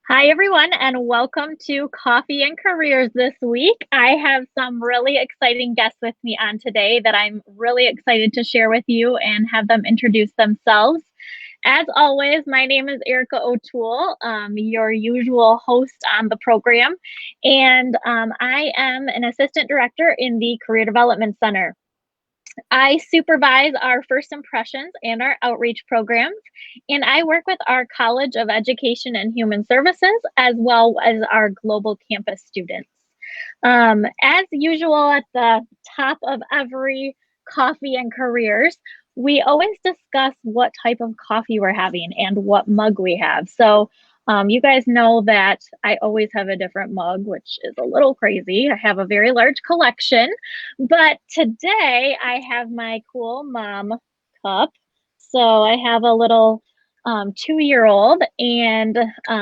Hi, everyone, and welcome to Coffee and Careers this week. I have some really exciting guests with me on today that I'm really excited to share with you and have them introduce themselves. As always, my name is Erica O'Toole, your usual host on the program, and I am an assistant director in the Career Development Center. I supervise our first impressions and our outreach programs, and I work with our College of Education and Human Services as well as our global campus students. As usual, at the top of every coffee and careers, we always discuss what type of coffee we're having and what mug we have. So, you guys know that I always have a different mug, which is a little crazy. I have a very large collection, but today I have my cool mom cup. So I have a little 2-year-old, and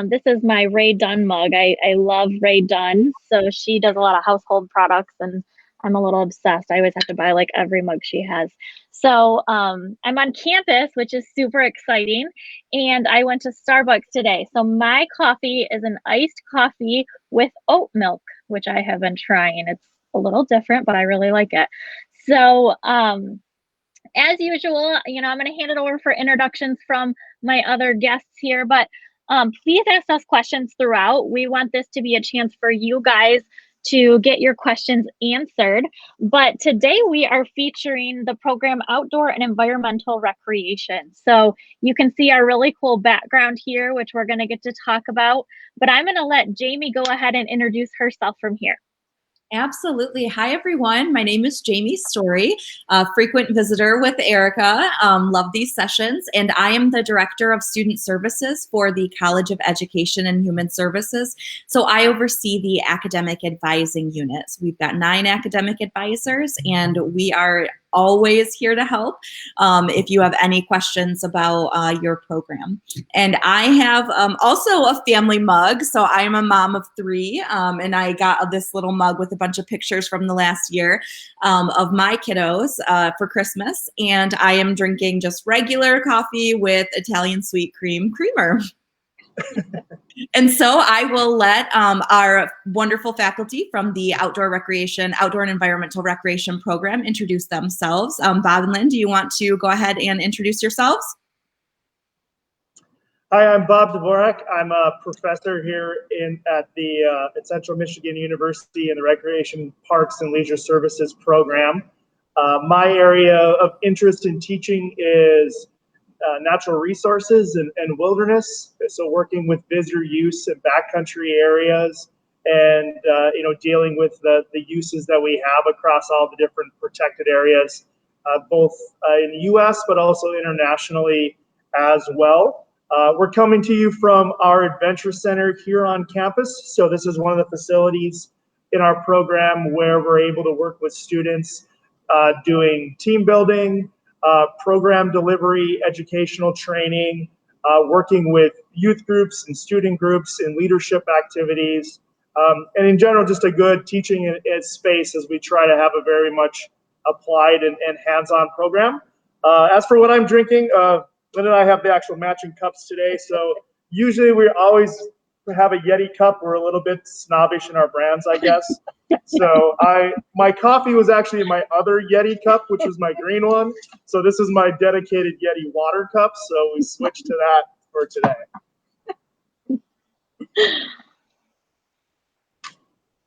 this is my Rae Dunn mug. I love Rae Dunn. So she does a lot of household products, and I'm a little obsessed. I always have to buy like every mug she has. So I'm on campus, which is super exciting. And I went to Starbucks today. So my coffee is an iced coffee with oat milk, which I have been trying. It's a little different, but I really like it. So, as usual, I'm going to hand it over for introductions from my other guests here, but please ask us questions throughout. We want this to be a chance for you guys to get your questions answered. But today we are featuring the program Outdoor and Environmental Recreation. So you can see our really cool background here, which we're going to get to talk about. But I'm going to let Jamie go ahead and introduce herself from here. Absolutely. Hi, everyone. My name is Jamie Story, a frequent visitor with Erica. Love these sessions. And I am the Director of Student Services for the College of Education and Human Services. So I oversee the academic advising units. We've got 9 academic advisors, and we are always here to help if you have any questions about your program. And I have also a family mug. So I am a mom of 3, and I got this little mug with a bunch of pictures from the last year of my kiddos for Christmas. And I am drinking just regular coffee with Italian sweet cream creamer. And so I will let our wonderful faculty from the Outdoor and Environmental Recreation program introduce themselves. Bob and Lynn, do you want to go ahead and introduce yourselves? Hi, I'm Bob Dvorak. I'm a professor here at Central Michigan University in the Recreation, Parks, and Leisure Services program. My area of interest in teaching is natural resources and wilderness. So working with visitor use in backcountry areas and dealing with the uses that we have across all the different protected areas, both in the U.S. but also internationally as well. We're coming to you from our Adventure Center here on campus. So this is one of the facilities in our program where we're able to work with students doing team building, program delivery, educational training, working with youth groups and student groups in leadership activities, and in general, just a good teaching space as we try to have a very much applied and hands-on program. As for what I'm drinking, Lynn and I have the actual matching cups today. So usually we always have a Yeti cup. We're a little bit snobbish in our brands, I guess. So my coffee was actually in my other Yeti cup, which was my green one. So this is my dedicated Yeti water cup. So we switched to that for today.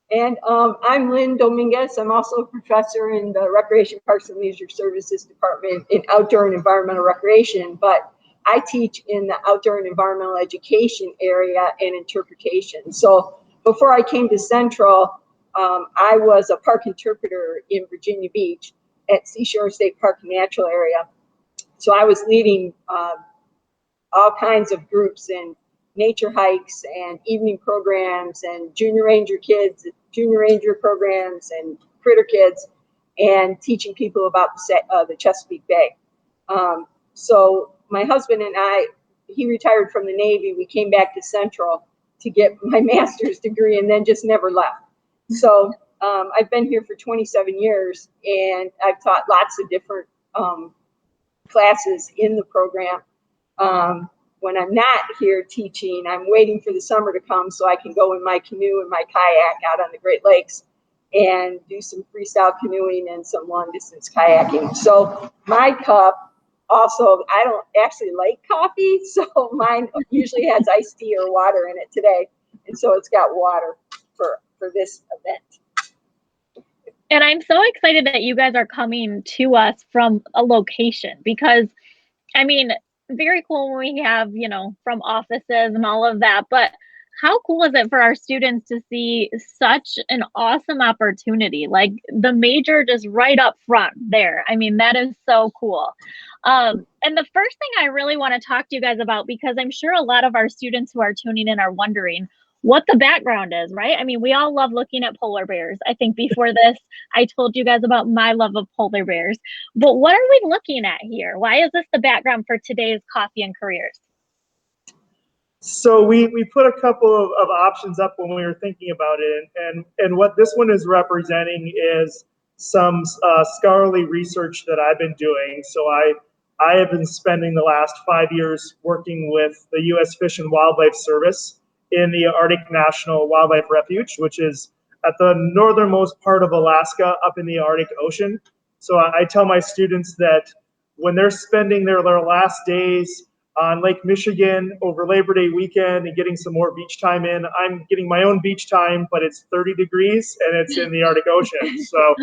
And I'm Lynn Dominguez. I'm also a professor in the Recreation, Parks, and Leisure Services Department in Outdoor and Environmental Recreation, but I teach in the Outdoor and Environmental Education area and interpretation. So before I came to Central, I was a park interpreter in Virginia Beach at Seashore State Park and Natural Area. So I was leading all kinds of groups and nature hikes and evening programs and junior ranger programs and critter kids, and teaching people about the Chesapeake Bay. So my husband and I, he retired from the Navy. We came back to Central to get my master's degree and then just never left. So I've been here for 27 years, and I've taught lots of different classes in the program. when I'm not here teaching, I'm waiting for the summer to come so I can go in my canoe and my kayak out on the Great Lakes and do some freestyle canoeing and some long distance kayaking. So my cup also, I don't actually like coffee, so mine usually has iced tea or water in it today. And so it's got water for this event. And I'm so excited that you guys are coming to us from a location because, I mean, very cool when we have, you know, from offices and all of that, but how cool is it for our students to see such an awesome opportunity, like the major just right up front there? I mean, that is so cool. And the first thing I really want to talk to you guys about, because I'm sure a lot of our students who are tuning in are wondering what the background is, right? I mean, we all love looking at polar bears. I think before this, I told you guys about my love of polar bears. But what are we looking at here? Why is this the background for today's Coffee and Careers? So we put a couple of options up when we were thinking about it, and what this one is representing is some scholarly research that I've been doing. So I have been spending the last 5 years working with the U.S. Fish and Wildlife Service in the Arctic National Wildlife Refuge, which is at the northernmost part of Alaska up in the Arctic Ocean. So I tell my students that when they're spending their last days on Lake Michigan over Labor Day weekend and getting some more beach time in, I'm getting my own beach time, but it's 30 degrees and it's in the Arctic Ocean. So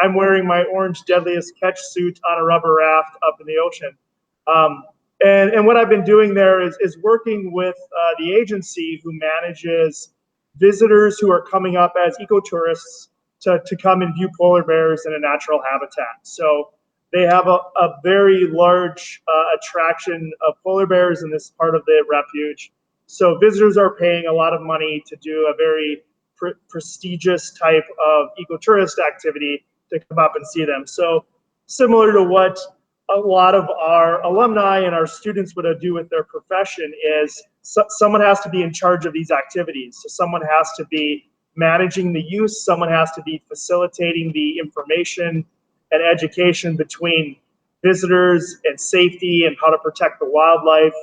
I'm wearing my orange Deadliest Catch suit on a rubber raft up in the ocean. And what I've been doing there is working with the agency who manages visitors who are coming up as ecotourists to come and view polar bears in a natural habitat. So they have a very large attraction of polar bears in this part of the refuge. So visitors are paying a lot of money to do a very prestigious type of ecotourist activity to come up and see them. So similar to what a lot of our alumni and our students would do with their profession is someone has to be in charge of these activities. So someone has to be managing the use, someone has to be facilitating the information and education between visitors and safety and how to protect the wildlife.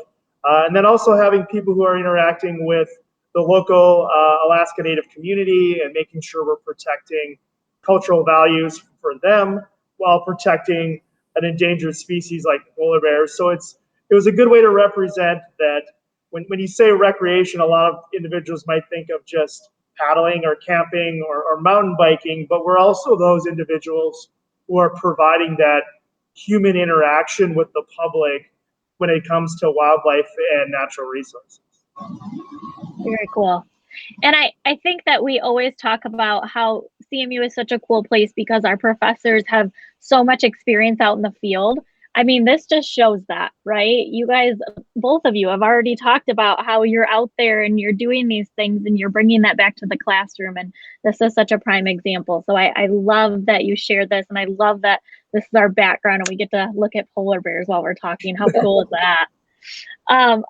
And then also having people who are interacting with the local Alaska Native community and making sure we're protecting cultural values for them while protecting an endangered species like polar bears. So it was a good way to represent that when you say recreation, a lot of individuals might think of just paddling or camping or mountain biking, but we're also those individuals who are providing that human interaction with the public when it comes to wildlife and natural resources. Very cool. And I think that we always talk about how CMU is such a cool place because our professors have so much experience out in the field. I mean, this just shows that, right? You guys, both of you have already talked about how you're out there and you're doing these things and you're bringing that back to the classroom. And this is such a prime example. So I love that you shared this, and I love that this is our background and we get to look at polar bears while we're talking. How cool is that?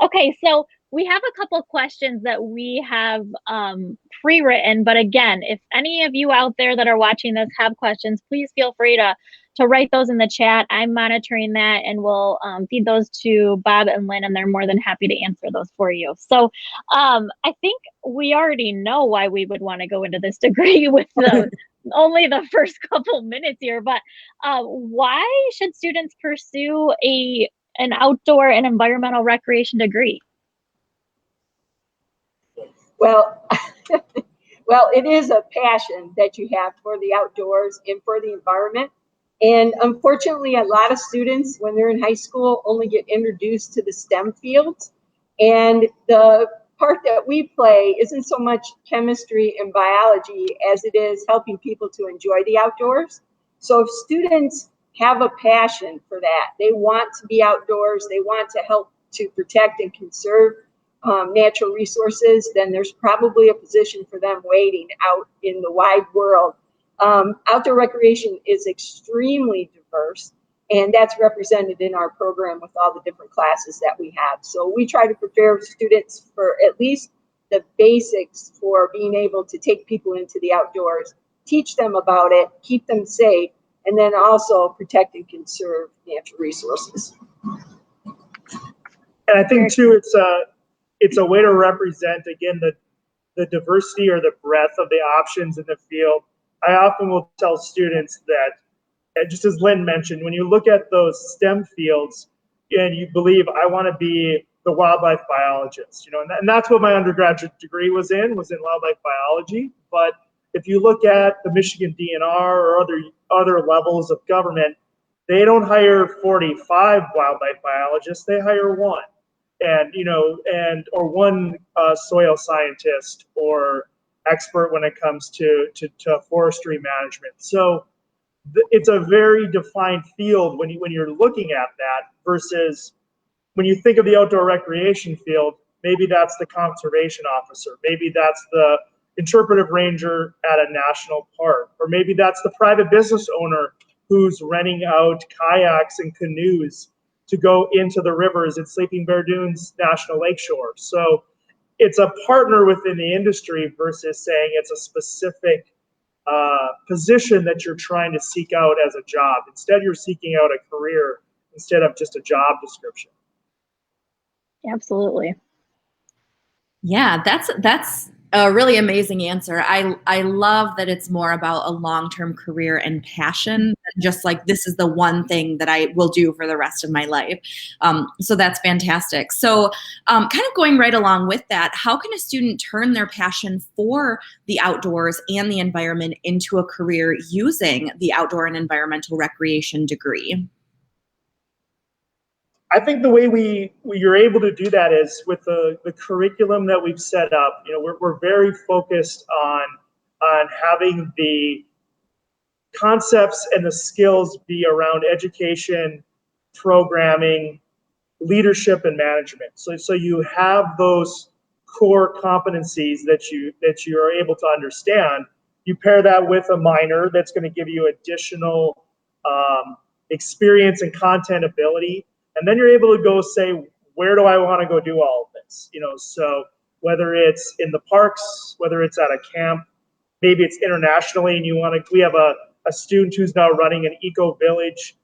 Okay, so we have a couple questions that we have pre-written, but again, if any of you out there that are watching this have questions, please feel free to write those in the chat. I'm monitoring that, and we'll feed those to Bob and Lynn, and they're more than happy to answer those for you. So I think we already know why we would want to go into this degree with only the first couple minutes here, but why should students pursue an outdoor and environmental recreation degree? Well, it is a passion that you have for the outdoors and for the environment. And unfortunately, a lot of students, when they're in high school, only get introduced to the STEM fields. And the part that we play isn't so much chemistry and biology as it is helping people to enjoy the outdoors. So if students have a passion for that, they want to be outdoors, they want to help to protect and conserve natural resources, then there's probably a position for them waiting out in the wide world. Outdoor recreation is extremely diverse, and that's represented in our program with all the different classes that we have. So we try to prepare students for at least the basics for being able to take people into the outdoors, teach them about it, keep them safe, and then also protect and conserve natural resources. And I think too, it's a way to represent, again, the diversity or the breadth of the options in the field. I often will tell students that, just as Lynn mentioned, when you look at those STEM fields and you believe, I want to be the wildlife biologist, and that's what my undergraduate degree was in wildlife biology. But if you look at the Michigan DNR or other levels of government, they don't hire 45 wildlife biologists, they hire one. Or one soil scientist or expert when it comes to forestry management. So it's a very defined field when you're looking at that, versus when you think of the outdoor recreation field, maybe that's the conservation officer, maybe that's the interpretive ranger at a national park, or maybe that's the private business owner who's renting out kayaks and canoes to go into the rivers at Sleeping Bear Dunes National Lakeshore. So it's a partner within the industry versus saying it's a specific position that you're trying to seek out as a job. Instead, you're seeking out a career instead of just a job description. Absolutely. Yeah, that's a really amazing answer. I love that it's more about a long-term career and passion than just like, this is the one thing that I will do for the rest of my life. So that's fantastic. So kind of going right along with that, how can a student turn their passion for the outdoors and the environment into a career using the outdoor and environmental recreation degree? I think the way you're able to do that is with the curriculum that we've set up. We're very focused on having the concepts and the skills be around education, programming, leadership, and management. So you have those core competencies that you are able to understand. You pair that with a minor that's going to give you additional experience and content ability. And then you're able to go say, where do I want to go do all of this? So whether it's in the parks, whether it's at a camp, maybe it's internationally, and we have a student who's now running an eco village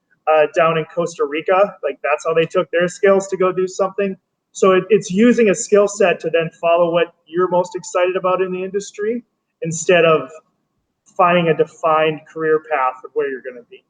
down in Costa Rica. Like, that's how they took their skills to go do something. So it's using a skill set to then follow what you're most excited about in the industry, instead of finding a defined career path of where you're going to be.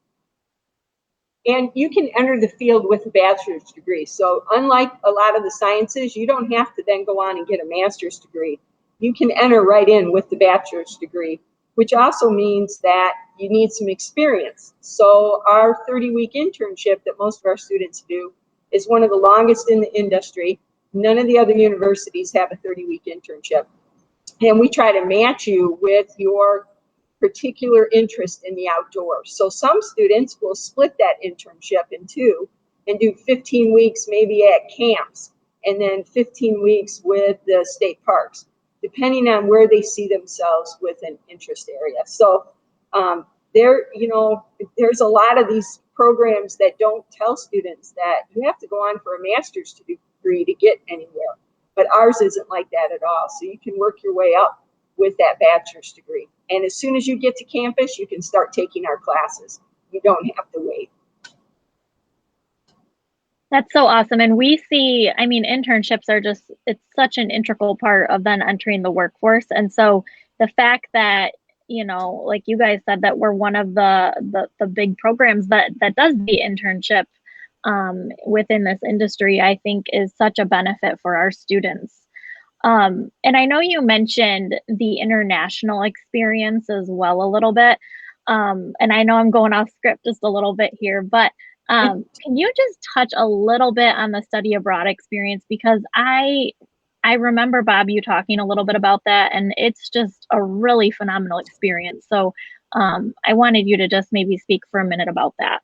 And you can enter the field with a bachelor's degree. So unlike a lot of the sciences, you don't have to then go on and get a master's degree. You can enter right in with the bachelor's degree, which also means that you need some experience. So our 30-week internship that most of our students do is one of the longest in the industry. None of the other universities have a 30-week internship. And we try to match you with your particular interest in the outdoors. So some students will split that internship in two and do 15 weeks maybe at camps and then 15 weeks with the state parks, depending on where they see themselves with an interest area. So there's a lot of these programs that don't tell students that you have to go on for a master's degree to get anywhere. But ours isn't like that at all. So you can work your way up with that bachelor's degree. And as soon as you get to campus, you can start taking our classes. You don't have to wait. That's so awesome. And we see, internships are it's such an integral part of then entering the workforce. And so the fact that, like you guys said, that we're one of the big programs that does the internship within this industry, I think is such a benefit for our students. And I know you mentioned the international experience as well a little bit. And I know I'm going off script just a little bit here, but can you just touch a little bit on the study abroad experience? Because I remember, Bob, you talking a little bit about that, and it's just a really phenomenal experience. So I wanted you to just maybe speak for a minute about that.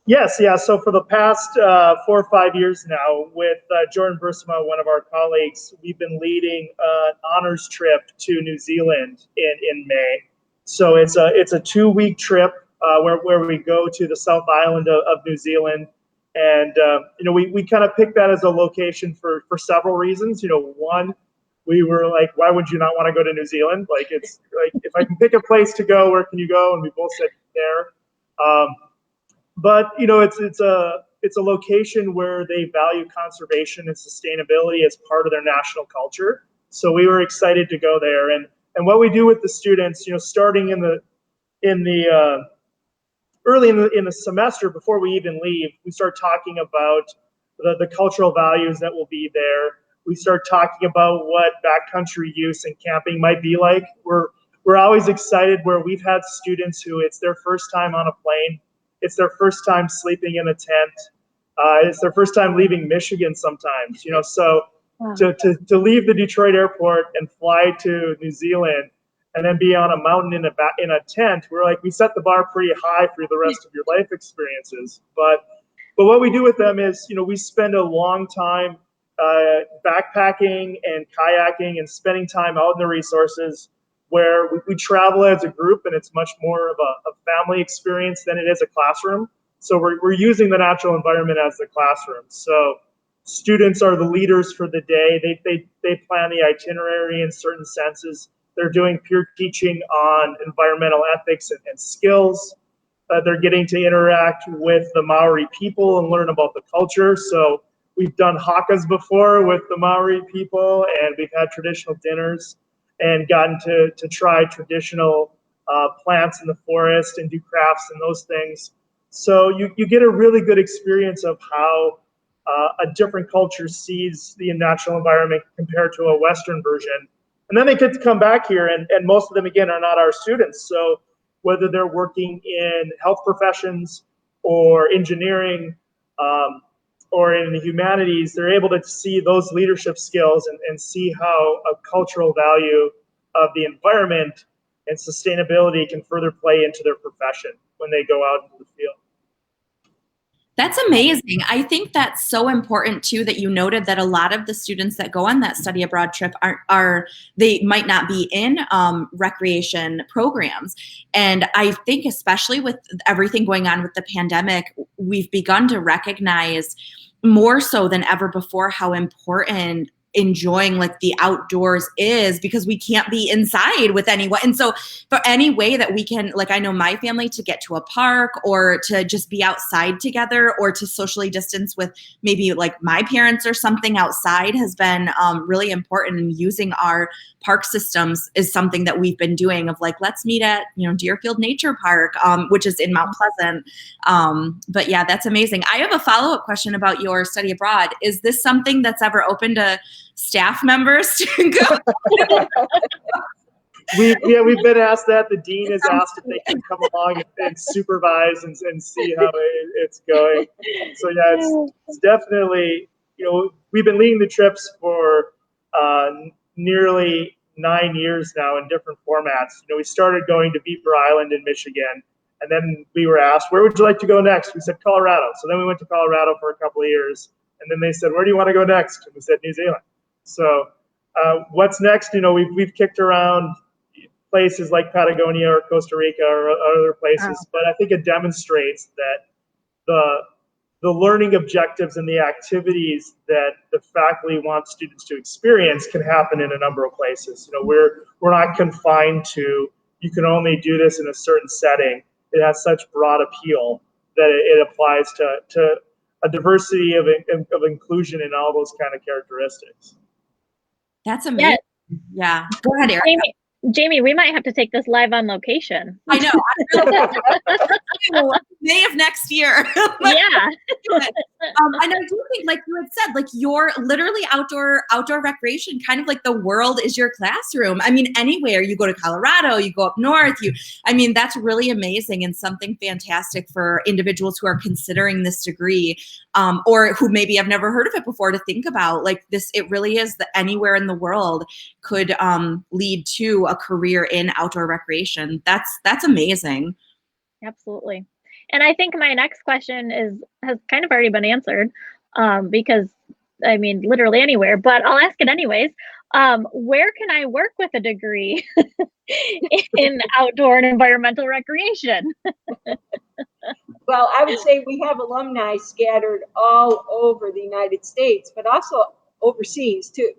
Yes, yeah. So for the past 4 or 5 years now, with Jordan Bursama, one of our colleagues, we've been leading an honors trip to New Zealand in May. So it's a 2-week trip where we go to the South Island of New Zealand, and we kind of picked that as a location for several reasons. One, we were like, why would you not want to go to New Zealand? Like, it's like, if I can pick a place to go, where can you go? And we both said there. But it's it's a location where they value conservation and sustainability as part of their national culture. So we were excited to go there. And what we do with the students, starting early in the semester, before we even leave, we start talking about the cultural values that will be there. We start talking about what backcountry use and camping might be like. We're always excited where we've had students who it's their first time on a plane. It's their first time sleeping in a tent. It's their first time leaving Michigan sometimes, so Wow. to leave the Detroit airport and fly to New Zealand and then be on a mountain in a tent, we set the bar pretty high for the rest of your life experiences. But what we do with them is, we spend a long time backpacking and kayaking and spending time out in the resources, where we travel as a group, and it's much more of a family experience than it is a classroom. So we're using the natural environment as the classroom. So students are the leaders for the day. They plan the itinerary in certain senses. They're doing peer teaching on environmental ethics and skills. They're getting to interact with the Maori people and learn about the culture. So we've done hakas before with the Maori people, and we've had traditional dinners and gotten to try traditional plants in the forest and do crafts and those things. So you get a really good experience of how a different culture sees the natural environment compared to a Western version. And then they get to come back here, and most of them, again, are not our students. So whether they're working in health professions or engineering or in the humanities, they're able to see those leadership skills and see how a cultural value of the environment and sustainability can further play into their profession when they go out into the field. That's amazing. I think that's so important too, that you noted that a lot of the students that go on that study abroad trip they might not be in recreation programs. And I think especially with everything going on with the pandemic, we've begun to recognize more so than ever before how important enjoying like the outdoors is, because we can't be inside with anyone. And so for any way that we can, like, I know my family, to get to a park or to just be outside together or to socially distance with maybe like my parents or something outside has been really important. And using our park systems is something that we've been doing, of like, let's meet at, Deerfield Nature Park, which is in Mount Pleasant. But yeah, that's amazing. I have a follow-up question about your study abroad. Is this something that's ever open to staff members to go? We've been asked that. The dean has asked if they can come along and supervise and see how it's going. So yeah, it's definitely, we've been leading the trips for nearly 9 years now in different formats. We started going to Beaver Island in Michigan, and then we were asked, where would you like to go next? We said Colorado. So then we went to Colorado for a couple of years, and then they said, where do you want to go next? And we said New Zealand. So what's next? We've kicked around places like Patagonia or Costa Rica or other places, but I think it demonstrates that the learning objectives and the activities that the faculty want students to experience can happen in a number of places. We're not confined to, you can only do this in a certain setting. It has such broad appeal that it applies to a diversity of inclusion in all those kind of characteristics. That's amazing. Yeah. Go ahead, Erica. Jamie, we might have to take this live on location. I know. May of next year. Yeah. And I do think, like you had said, like you're literally outdoor recreation, kind of like the world is your classroom. I mean, anywhere you go to Colorado, you go up north, that's really amazing and something fantastic for individuals who are considering this degree, or who maybe have never heard of it before, to think about like this. It really is that anywhere in the world could lead to a career in outdoor recreation. That's amazing. Absolutely. And I think my next question has kind of already been answered, because literally anywhere, but I'll ask it anyways. Where can I work with a degree in outdoor and environmental recreation? Well, I would say we have alumni scattered all over the United States, but also overseas too.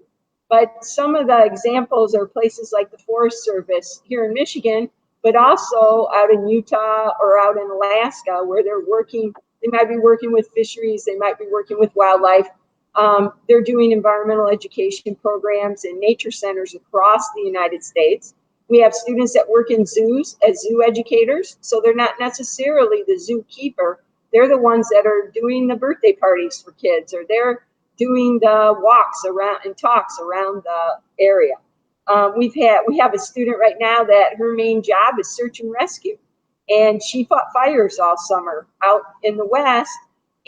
But some of the examples are places like the Forest Service here in Michigan, but also out in Utah or out in Alaska, where they're working They might be working with fisheries. They might be working with wildlife. They're doing environmental education programs in nature centers across the United States. We have students that work in zoos as zoo educators, so they're not necessarily the zookeeper. They're the ones that are doing the birthday parties for kids, or they're doing the walks around and talks around the area. We have a student right now that her main job is search and rescue, and she fought fires all summer out in the West.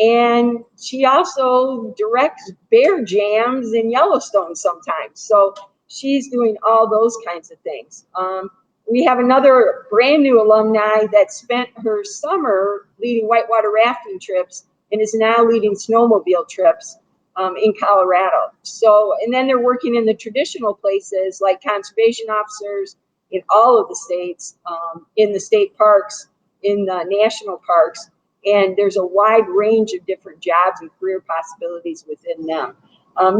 And she also directs bear jams in Yellowstone sometimes. So she's doing all those kinds of things. We have another brand new alumni that spent her summer leading whitewater rafting trips and is now leading snowmobile trips in Colorado. So, and then they're working in the traditional places like conservation officers in all of the states, in the state parks, in the national parks. And there's a wide range of different jobs and career possibilities within them.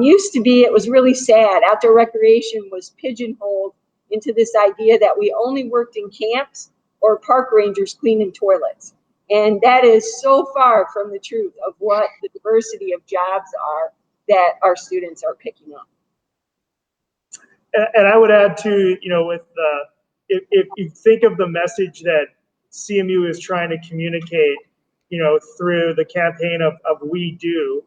Used to be, it was really sad. Outdoor recreation was pigeonholed into this idea that we only worked in camps or park rangers cleaning toilets. And that is so far from the truth of what the diversity of jobs are that our students are picking up. And I would add to, with if you think of the message that CMU is trying to communicate, through the campaign of We Do,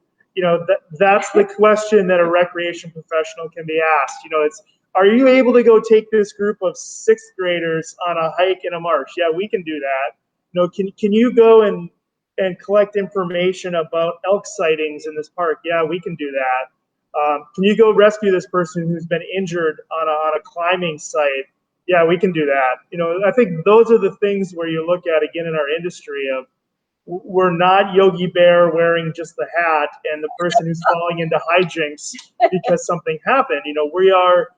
that's the question that a recreation professional can be asked. It's, are you able to go take this group of sixth graders on a hike in a marsh? Yeah, we can do that. Can you go and collect information about elk sightings in this park? Yeah, we can do that. Can you go rescue this person who's been injured on a climbing site? Yeah, we can do that. I think those are the things where you look at, again, in our industry of, we're not Yogi Bear wearing just the hat and the person who's falling into hijinks because something happened. We are,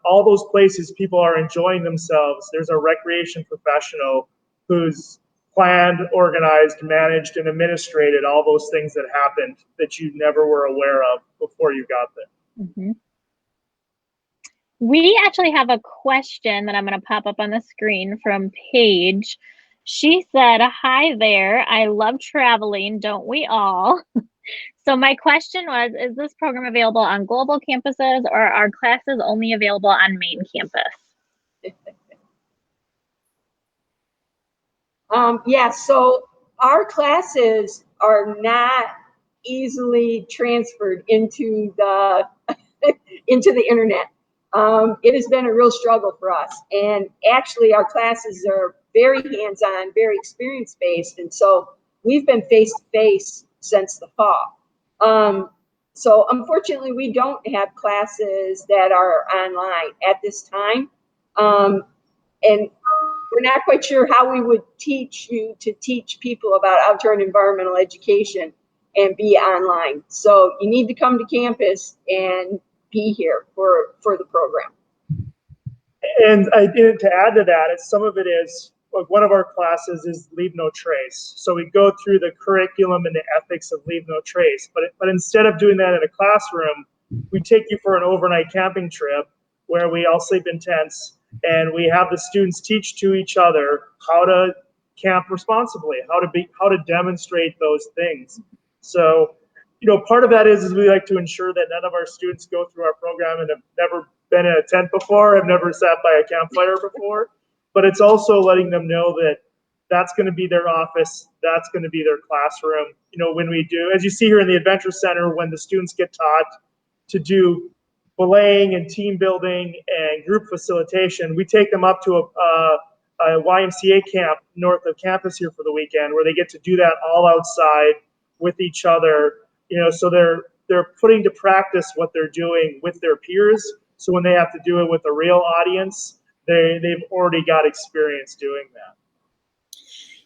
all those places people are enjoying themselves. There's a recreation professional who's planned, organized, managed, and administrated all those things that happened that you never were aware of before you got there. Mm-hmm. We actually have a question that I'm going to pop up on the screen from Paige. She said, "Hi there, I love traveling, don't we all?" So my question was, is this program available on global campuses, or are classes only available on main campus? Yeah, so our classes are not easily transferred into the into the internet. It has been a real struggle for us, and actually our classes are very hands-on, very experience-based, and so we've been face-to-face since the fall. So unfortunately, we don't have classes that are online at this time, and we're not quite sure how we would teach you to teach people about outdoor and environmental education and be online. So you need to come to campus and be here for the program. And to add to that, some of it is, like, one of our classes is Leave No Trace. So we go through the curriculum and the ethics of Leave No Trace. But instead of doing that in a classroom, we take you for an overnight camping trip where we all sleep in tents, and we have the students teach to each other how to camp responsibly, how to demonstrate those things. So, part of that is we like to ensure that none of our students go through our program and have never been in a tent before, have never sat by a campfire before. But it's also letting them know that that's going to be their office, that's going to be their classroom. When we do, as you see here in the Adventure Center, when the students get taught to do belaying and team building and group facilitation, we take them up to a YMCA camp north of campus here for the weekend, where they get to do that all outside with each other. So they're putting to practice what they're doing with their peers. So when they have to do it with a real audience, they've already got experience doing that.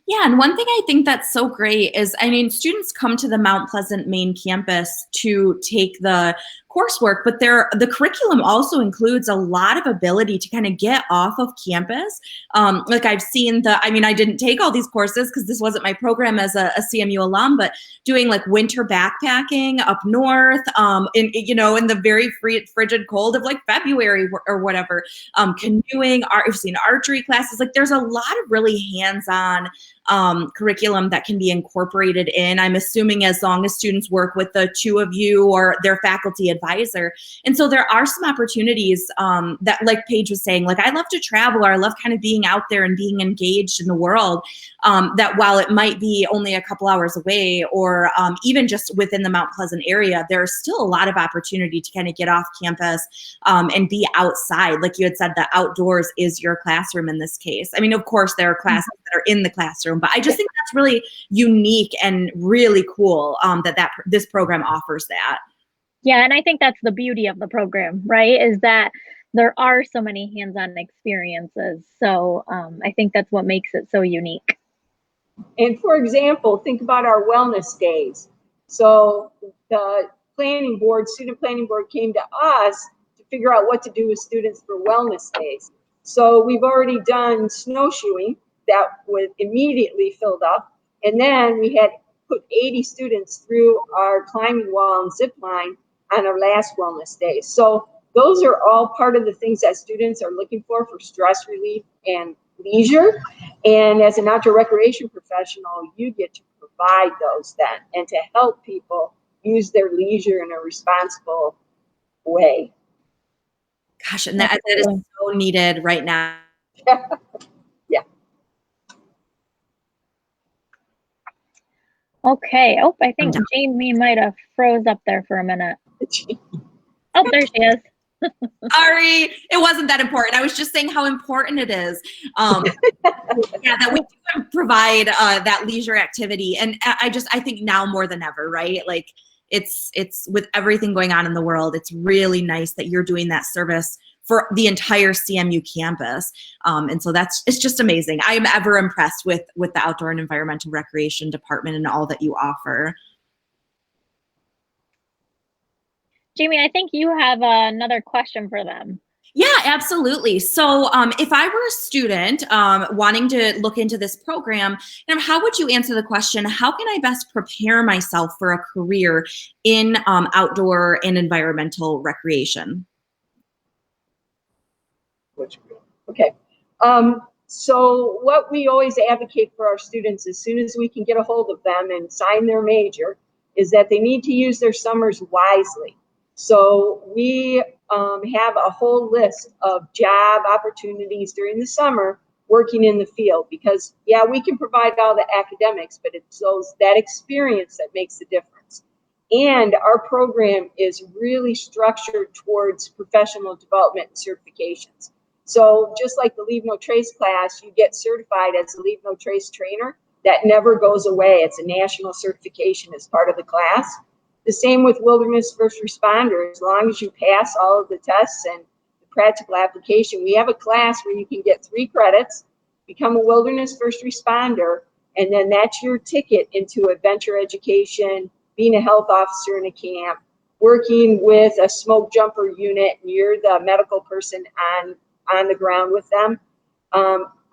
Yeah, and one thing I think that's so great is, students come to the Mount Pleasant main campus to take the coursework, but the curriculum also includes a lot of ability to kind of get off of campus. Like I've seen I didn't take all these courses because this wasn't my program as a CMU alum, but doing like winter backpacking up north, in the very frigid cold of like February or whatever, canoeing, I've seen archery classes. Like there's a lot of really hands-on curriculum that can be incorporated in. I'm assuming as long as students work with the two of you or their faculty advisor. And so there are some opportunities that, like Paige was saying, like I love to travel, or I love kind of being out there and being engaged in the world, that while it might be only a couple hours away, or even just within the Mount Pleasant area, there's still a lot of opportunity to kind of get off campus and be outside. Like you had said, the outdoors is your classroom in this case. I mean, of course, there are classes that are in the classroom, but I just think that's really unique and really cool that this program offers that. Yeah, and I think that's the beauty of the program, right? Is that there are so many hands-on experiences. So I think that's what makes it so unique. And for example, think about our wellness days. So the student planning board came to us to figure out what to do with students for wellness days. So we've already done snowshoeing that was immediately filled up. And then we had put 80 students through our climbing wall and zip line on our last wellness day. So those are all part of the things that students are looking for stress relief and leisure. And as an outdoor recreation professional, you get to provide those then and to help people use their leisure in a responsible way. Gosh, and that is so needed right now. Yeah. Okay. Oh, I think Jamie might have froze up there for a minute. Oh, there she is. Sorry, it wasn't that important. I was just saying how important it is. Yeah, that we do provide that leisure activity. And I think now more than ever, right? Like it's with everything going on in the world, it's really nice that you're doing that service for the entire CMU campus. And so it's just amazing. I am ever impressed with the Outdoor and Environmental Recreation Department and all that you offer. Jamie, I think you have another question for them. Yeah, absolutely. So if I were a student wanting to look into this program, how would you answer the question, how can I best prepare myself for a career in outdoor and environmental recreation? Okay. So what we always advocate for our students as soon as we can get a hold of them and sign their major is that they need to use their summers wisely. So we have a whole list of job opportunities during the summer working in the field because, yeah, we can provide all the academics, but it's that experience that makes the difference. And our program is really structured towards professional development and certifications. So just like the Leave No Trace class, you get certified as a Leave No Trace trainer. That never goes away. It's a national certification as part of the class. The same with wilderness first responder. As long as you pass all of the tests and the practical application, we have a class where you can get 3 credits, become a wilderness first responder, and then that's your ticket into adventure education, being a health officer in a camp, working with a smoke jumper unit, and you're the medical person on the ground with them.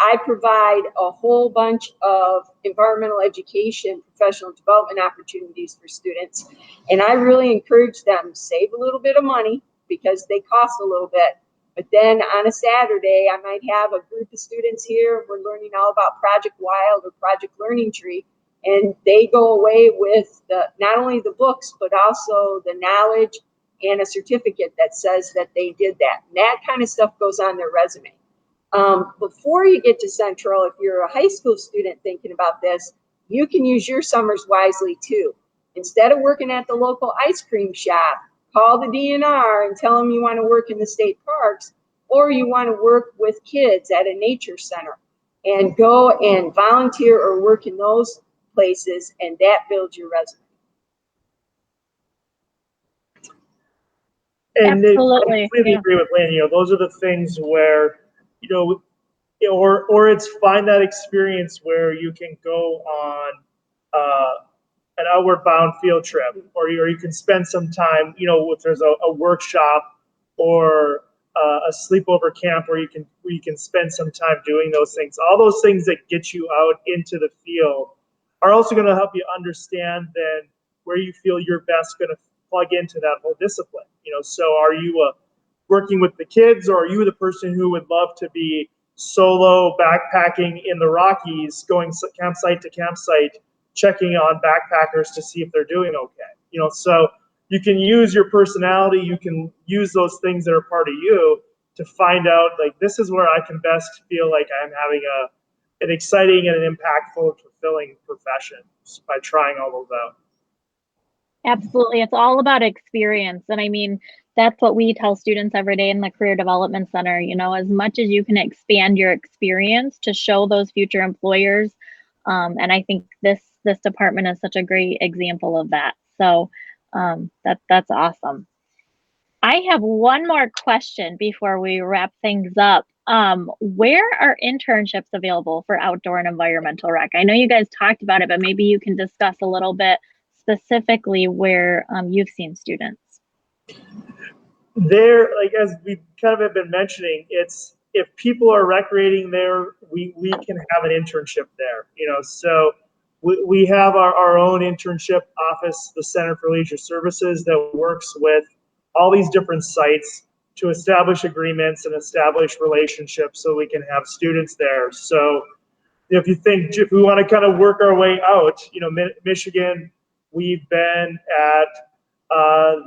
I provide a whole bunch of environmental education, professional development opportunities for students. And I really encourage them to save a little bit of money because they cost a little bit. But then on a Saturday, I might have a group of students here. We're learning all about Project Wild or Project Learning Tree. And they go away with not only the books, but also the knowledge and a certificate that says that they did that. And that kind of stuff goes on their resume. Before you get to Central, if you're a high school student thinking about this, you can use your summers wisely too. Instead of working at the local ice cream shop, call the DNR and tell them you want to work in the state parks, or you want to work with kids at a nature center and go and volunteer or work in those places, and that builds your resume. And Absolutely. I completely agree with Lynn. Those are the things where, or it's find that experience where you can go on an outward bound field trip, or you can spend some time, if there's a workshop or a sleepover camp where you can spend some time doing those things. All those things that get you out into the field are also going to help you understand then where you feel you're best going to plug into that whole discipline. So are you working with the kids, or are you the person who would love to be solo backpacking in the Rockies, going campsite to campsite, checking on backpackers to see if they're doing okay. So you can use your personality, you can use those things that are part of you to find out, like, this is where I can best feel like I'm having an exciting and an impactful and fulfilling profession by trying all those out. Absolutely. It's all about experience. And I mean, that's what we tell students every day in the Career Development Center, as much as you can expand your experience to show those future employers. And I think this department is such a great example of that. So that's awesome. I have one more question before we wrap things up. Where are internships available for outdoor and environmental rec? I know you guys talked about it, but maybe you can discuss a little bit specifically where you've seen students. There, like, as we kind of have been mentioning, it's, if people are recreating there, we can have an internship there. So we have our own internship office, the Center for Leisure Services, that works with all these different sites to establish agreements and establish relationships so we can have students there. So if we want to kind of work our way out, Michigan, we've been at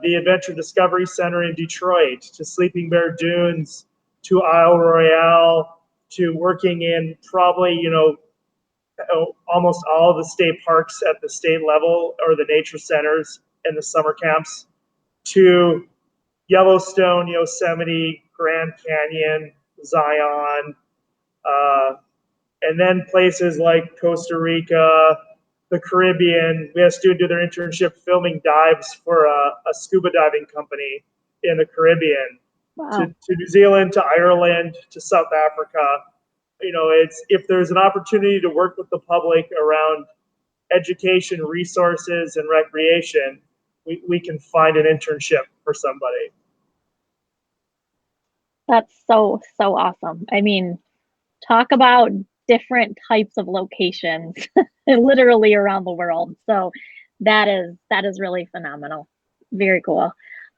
the Adventure Discovery Center in Detroit, to Sleeping Bear Dunes, to Isle Royale, to working in probably, almost all of the state parks at the state level, or the nature centers and the summer camps, to Yellowstone, Yosemite, Grand Canyon, Zion, and then places like Costa Rica, the Caribbean. We had a student do their internship filming dives for a scuba diving company in the Caribbean. Wow. To New Zealand, to Ireland, to South Africa. If there's an opportunity to work with the public around education, resources, and recreation, we can find an internship for somebody. That's so awesome. I mean, talk about different types of locations literally around the world. So that is really phenomenal. Very cool.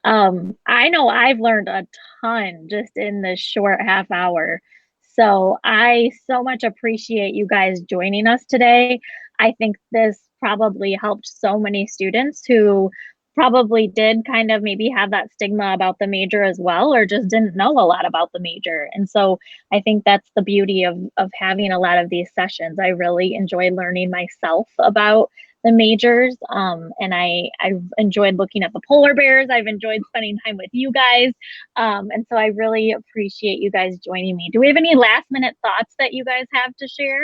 I know I've learned a ton just in this short half hour. So I so much appreciate you guys joining us today. I think this probably helped so many students who probably did kind of maybe have that stigma about the major as well, or just didn't know a lot about the major. And so I think that's the beauty of having a lot of these sessions. I really enjoy learning myself about the majors. And I've enjoyed looking at the polar bears. I've enjoyed spending time with you guys. And so I really appreciate you guys joining me. Do we have any last minute thoughts that you guys have to share?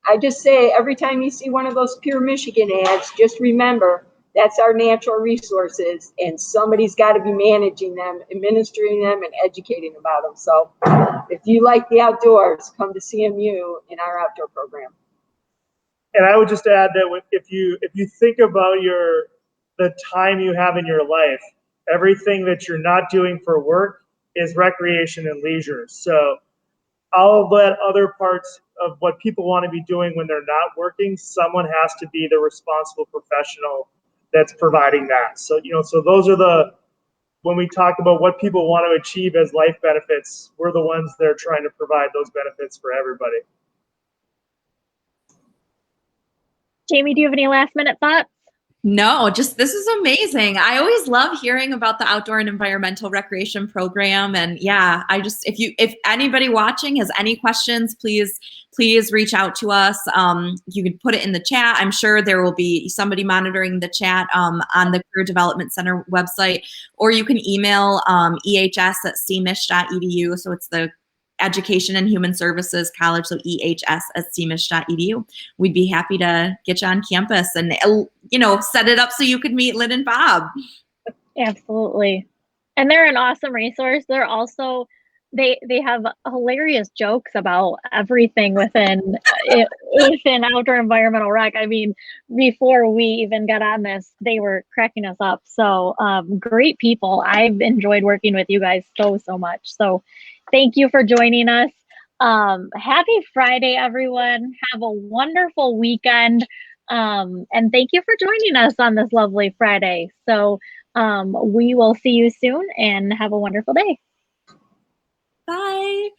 I just say, every time you see one of those Pure Michigan ads, just remember that's our natural resources, and somebody's got to be managing them, administering them, and educating about them. So if you like the outdoors, come to CMU in our outdoor program. And I would just add that if you think about the time you have in your life, everything that you're not doing for work is recreation and leisure. So all of that other parts of what people want to be doing when they're not working, someone has to be the responsible professional that's providing that. So, so those are when we talk about what people want to achieve as life benefits, we're the ones that are trying to provide those benefits for everybody. Jamie, do you have any last minute thoughts? No, just this is amazing. I always love hearing about the outdoor and environmental recreation program. And yeah, if anybody watching has any questions, please reach out to us. You can put it in the chat. I'm sure there will be somebody monitoring the chat on the Career Development Center website, or you can email ehs@cmich.edu. So it's the Education and Human Services College, so ehs@cmich.edu. We'd be happy to get you on campus and, set it up so you could meet Lynn and Bob. Absolutely. And they're an awesome resource. They're also, they have hilarious jokes about everything within outdoor environmental rec. I mean, before we even got on this, they were cracking us up. So great people. I've enjoyed working with you guys so much. So thank you for joining us. Happy Friday, everyone. Have a wonderful weekend. And thank you for joining us on this lovely Friday. So we will see you soon, and have a wonderful day. Bye.